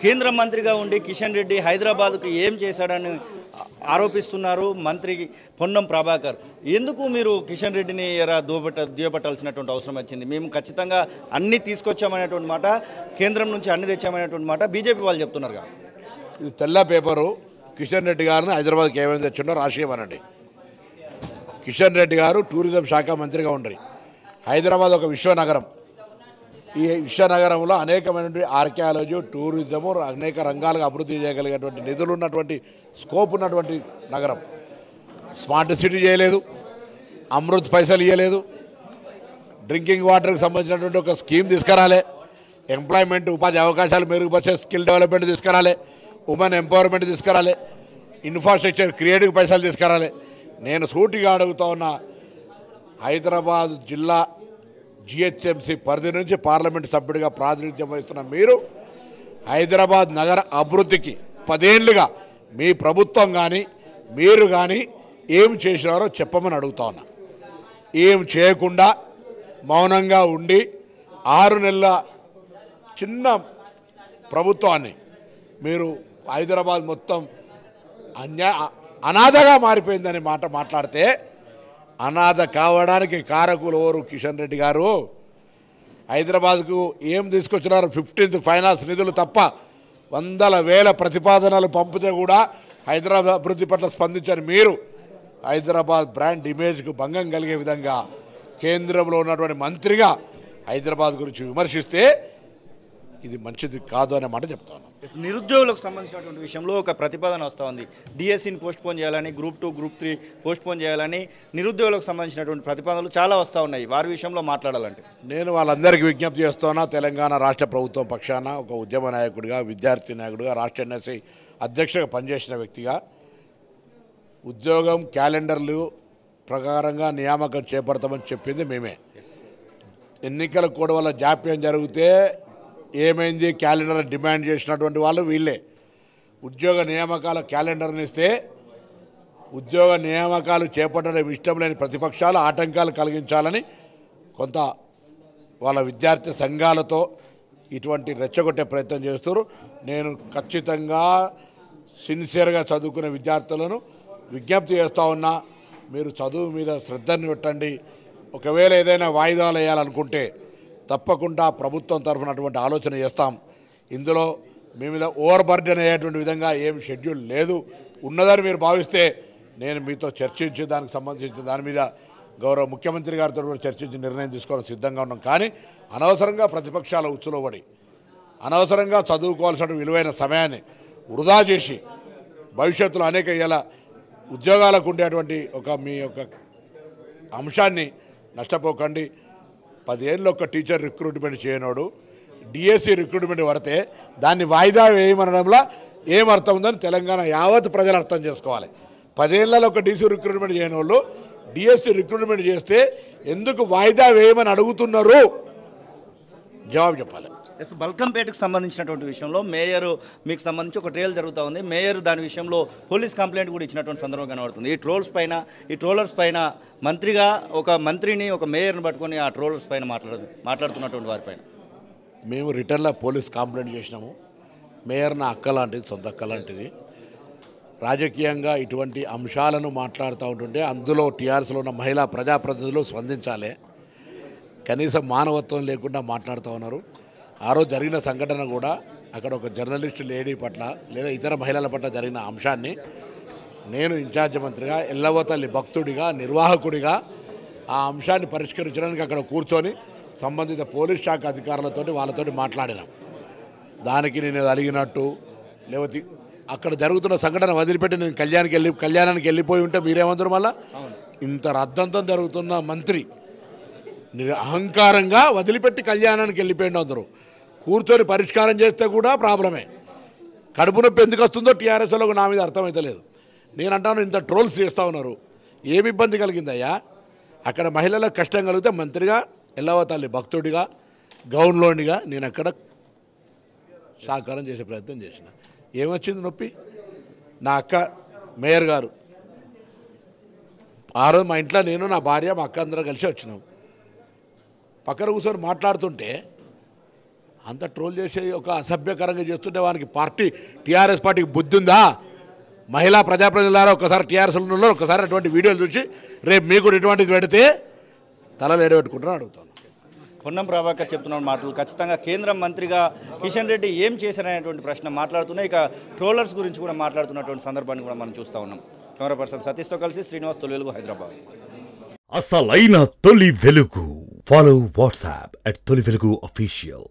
కేంద్ర మంత్రిగా ఉండి కిషన్ రెడ్డి హైదరాబాద్కు ఏం చేశాడని ఆరోపిస్తున్నారు మంత్రి పొన్నం ప్రభాకర్. ఎందుకు మీరు కిషన్ రెడ్డిని దుయ్యబట్టాల్సినటువంటి అవసరం వచ్చింది? మేము ఖచ్చితంగా అన్నీ తీసుకొచ్చామనేటువంటి మాట, కేంద్రం నుంచి అన్ని తెచ్చామనేటువంటి మాట బీజేపీ వాళ్ళు చెప్తున్నారు. ఇది తెల్ల పేపరు. కిషన్ రెడ్డి గారిని హైదరాబాద్కి ఏమైనా తెచ్చిండో రాష్ట్రీయమనండి. కిషన్ రెడ్డి గారు టూరిజం శాఖ మంత్రిగా ఉండరు. హైదరాబాద్ ఒక విశ్వనగరం. ఈ విశ్వనగరంలో అనేకమైనటువంటి ఆర్కియాలజీ, టూరిజము, అనేక రంగాలుగా అభివృద్ధి చేయగలిగేటువంటి నిధులు ఉన్నటువంటి స్కోప్ ఉన్నటువంటి నగరం. స్మార్ట్ సిటీ చేయలేదు, అమృత్ పైసలు ఇవ్వలేదు, డ్రింకింగ్ వాటర్కి సంబంధించినటువంటి ఒక స్కీమ్ తీసుకురాలే, ఎంప్లాయ్మెంట్ ఉపాధి అవకాశాలు మెరుగుపరిచే స్కిల్ డెవలప్మెంట్ తీసుకురాలే, ఉమెన్ ఎంపవర్మెంట్ తీసుకురాలే, ఇన్ఫ్రాస్ట్రక్చర్ క్రియేటివ్ పైసలు తీసుకురాలే. నేను సూటిగా అడుగుతా ఉన్న, హైదరాబాద్ జిల్లా జిహెచ్ఎంసీ పరిధి నుంచి పార్లమెంటు సభ్యుడిగా ప్రాతినిధ్యం వహిస్తున్న మీరు హైదరాబాద్ నగర అభివృద్ధికి 10 ఏళ్లుగా మీ ప్రభుత్వం కానీ మీరు కానీ ఏం చేసినారో చెప్పమని అడుగుతా ఉన్నా. ఏం చేయకుండా మౌనంగా ఉండి 6 నెలల చిన్న ప్రభుత్వాన్ని మీరు హైదరాబాద్ మొత్తం అనాథగా మారిపోయిందనే మాట మాట్లాడితే, అనాథ కావడానికి కారకులు ఎవరు? కిషన్ రెడ్డి గారు. హైదరాబాద్కు ఏం తీసుకొచ్చినారు? 15th ఫైనాన్స్ నిధులు తప్ప 100,000 ప్రతిపాదనలు పంపితే కూడా హైదరాబాద్ అభివృద్ధి పట్ల స్పందించని మీరు హైదరాబాద్ బ్రాండ్ ఇమేజ్కు భంగం కలిగే విధంగా కేంద్రంలో ఉన్నటువంటి మంత్రిగా హైదరాబాద్ గురించి విమర్శిస్తే ఇది మంచిది కాదు అనే మాట చెప్తాను. నిరుద్యోగులకు సంబంధించినటువంటి విషయంలో ఒక ప్రతిపాదన వస్తూ ఉంది. డిఎస్సిని పోస్ట్పోన్ చేయాలని, గ్రూప్ 2, గ్రూప్ 3 పోస్ట్పోన్ చేయాలని నిరుద్యోగులకు సంబంధించినటువంటి ప్రతిపాదనలు చాలా వస్తూ ఉన్నాయి. వారి విషయంలో మాట్లాడాలంటే నేను వాళ్ళందరికీ విజ్ఞప్తి చేస్తున్నా. తెలంగాణ రాష్ట్ర ప్రభుత్వం పక్షాన ఒక ఉద్యమ నాయకుడిగా, విద్యార్థి నాయకుడిగా, రాష్ట్ర ఎన్ఎస్సీ అధ్యక్షుడిగా పనిచేసిన వ్యక్తిగా, ఉద్యోగం క్యాలెండర్లు ప్రకారంగా నియామకం చేపడతామని చెప్పింది మేమే. ఎన్నికల కోడ్ వల్ల జాప్యం జరిగితే ఏమైంది? క్యాలెండర్ డిమాండ్ చేసినటువంటి వాళ్ళు వీళ్ళే. ఉద్యోగ నియామకాల క్యాలెండర్ని ఇస్తే ఉద్యోగ నియామకాలు చేపట్టడం ఇష్టం లేని ప్రతిపక్షాలు ఆటంకాలు కలిగించాలని కొంత వాళ్ళ విద్యార్థి సంఘాలతో ఇటువంటి రెచ్చగొట్టే ప్రయత్నం చేస్తారు. నేను ఖచ్చితంగా సిన్సియర్గా చదువుకునే విద్యార్థులను విజ్ఞప్తి చేస్తూ ఉన్నా, మీరు చదువు మీద శ్రద్ధని పెట్టండి. ఒకవేళ ఏదైనా వాయిదాలు వేయాలనుకుంటే తప్పకుండా ప్రభుత్వం తరఫున అటువంటి ఆలోచన చేస్తాం. ఇందులో మీ మీద ఓవర్ బర్డెన్ అయ్యేటువంటి విధంగా ఏం షెడ్యూల్ లేదు. ఉన్నదని మీరు భావిస్తే నేను మీతో చర్చించి దానికి సంబంధించి దాని మీద గౌరవ ముఖ్యమంత్రి గారితో కూడా చర్చించి నిర్ణయం తీసుకోవడం సిద్ధంగా ఉన్నాం. కానీ అనవసరంగా ప్రతిపక్షాల ఉచ్చులో పడి అనవసరంగా చదువుకోవాల్సిన విలువైన సమయాన్ని వృధా చేసి భవిష్యత్తులో అనేక ఇలా ఉద్యోగాలకు ఉండేటువంటి మీ యొక్క అంశాన్ని నష్టపోకండి. 10 ఏళ్ళు ఒక టీచర్ రిక్రూట్మెంట్ చేయనోడు డిఎస్సి రిక్రూట్మెంట్ పడితే దాన్ని వాయిదా వేయమనడంలో ఏమర్థం ఉందని తెలంగాణ యావత్ ప్రజలు అర్థం చేసుకోవాలి. 10 ఏళ్ళలో ఒక డీసీ రిక్రూట్మెంట్ చేయని వాళ్ళు డిఎస్సి రిక్రూట్మెంట్ చేస్తే ఎందుకు వాయిదా వేయమని అడుగుతున్నారు? జవాబు చెప్పాలి. బల్కంపేటకు సంబంధించినటువంటి విషయంలో మేయర్ మీకు సంబంధించి ఒక ట్రయల్ జరుగుతూ ఉంది. మేయర్ దాని విషయంలో పోలీస్ కంప్లైంట్ కూడా ఇచ్చినటువంటి సందర్భం కనబడుతుంది. ఈ ట్రోలర్స్ పైన మంత్రిగా ఒక మంత్రిని, ఒక మేయర్ని పట్టుకొని ఆ ట్రోలర్స్ పైన మాట్లాడుతున్నటువంటి వారిపైన మేము రిటర్న్లో పోలీస్ కంప్లైంట్ చేసినాము. మేయర్ నా అక్క లాంటిది, సొంత అక్క లాంటిది. రాజకీయంగా ఇటువంటి అంశాలను మాట్లాడుతూ ఉంటుంటే అందులో టీఆర్ఎస్లో ఉన్న మహిళా ప్రజాప్రతినిధులు స్పందించాలి. కనీసం మానవత్వం లేకుండా మాట్లాడుతూ ఉన్నారు. ఆ రోజు జరిగిన సంఘటన కూడా అక్కడ ఒక జర్నలిస్ట్ లేడీ పట్ల లేదా ఇతర మహిళల పట్ల జరిగిన అంశాన్ని నేను ఇన్ఛార్జ్ మంత్రిగా, ఎల్లవతల్లి భక్తుడిగా, నిర్వాహకుడిగా ఆ అంశాన్ని పరిష్కరించడానికి అక్కడ కూర్చొని సంబంధిత పోలీస్ శాఖ అధికారులతోటి వాళ్ళతోటి మాట్లాడినాం. దానికి నేను అలిగినట్టు లేకపోతే అక్కడ జరుగుతున్న సంఘటన వదిలిపెట్టి నేను కళ్యాణానికి వెళ్ళిపోయి ఉంటే మీరేమంటారు? మళ్ళా ఇంత రద్దంతం జరుగుతున్న మంత్రి అహంకారంగా వదిలిపెట్టి కళ్యాణానికి వెళ్ళిపోయిండు. అందరూ కూర్చొని పరిష్కారం చేస్తే కూడా ప్రాబ్లమే. కడుపు నొప్పి ఎందుకు వస్తుందో టీఆర్ఎస్లో నా మీద అర్థమవుతలేదు. నేను అంటాను, ఇంత ట్రోల్స్ చేస్తూ ఉన్నారు, ఏమి ఇబ్బంది కలిగిందయ్యా? అక్కడ మహిళలకు కష్టం కలిగితే మంత్రిగా, ఎల్లవతల్లి భక్తుడిగా, గౌన్లోనిగా నేను అక్కడ సహకారం చేసే ప్రయత్నం చేసిన. ఏమొచ్చింది నొప్పి? నా అక్క మేయర్ గారు ఆ రోజు మా ఇంట్లో నేను, నా భార్య, మా అక్క అందరం కలిసి వచ్చినాం. పక్కన కూర్చొని మాట్లాడుతుంటే అంత ట్రోల్ చేసే ఒక అసభ్యకరంగా చేస్తుంటే వానికి పార్టీ టీఆర్ఎస్ పార్టీకి బుద్ధి ఉందా? మహిళా ప్రజాప్రతినిధులారా ఒకసారి టీఆర్ఎస్లో ఒకసారి అటువంటి వీడియోలు చూసి రేపు మీకు కూడా ఇటువంటిది పెడితే తలలు ఎడబెట్టుకుంటారని అడుగుతాను. పొన్నం ప్రభాకర్ చెప్తున్న మాటలు ఖచ్చితంగా కేంద్ర మంత్రిగా కిషన్ రెడ్డి ఏం చేశారనేటువంటి ప్రశ్న మాట్లాడుతున్నాయి. ఇక ట్రోలర్స్ గురించి కూడా మాట్లాడుతున్నటువంటి సందర్భాన్ని కూడా మనం చూస్తూ ఉన్నాం. కెమెరా పర్సన్ సతీష్తో కలిసి శ్రీనివాస్, తొలి వెలుగు, హైదరాబాద్. అసలైన తొలి వెలుగు. ఫాలో వాట్సాప్ @తొలి వెలుగు official.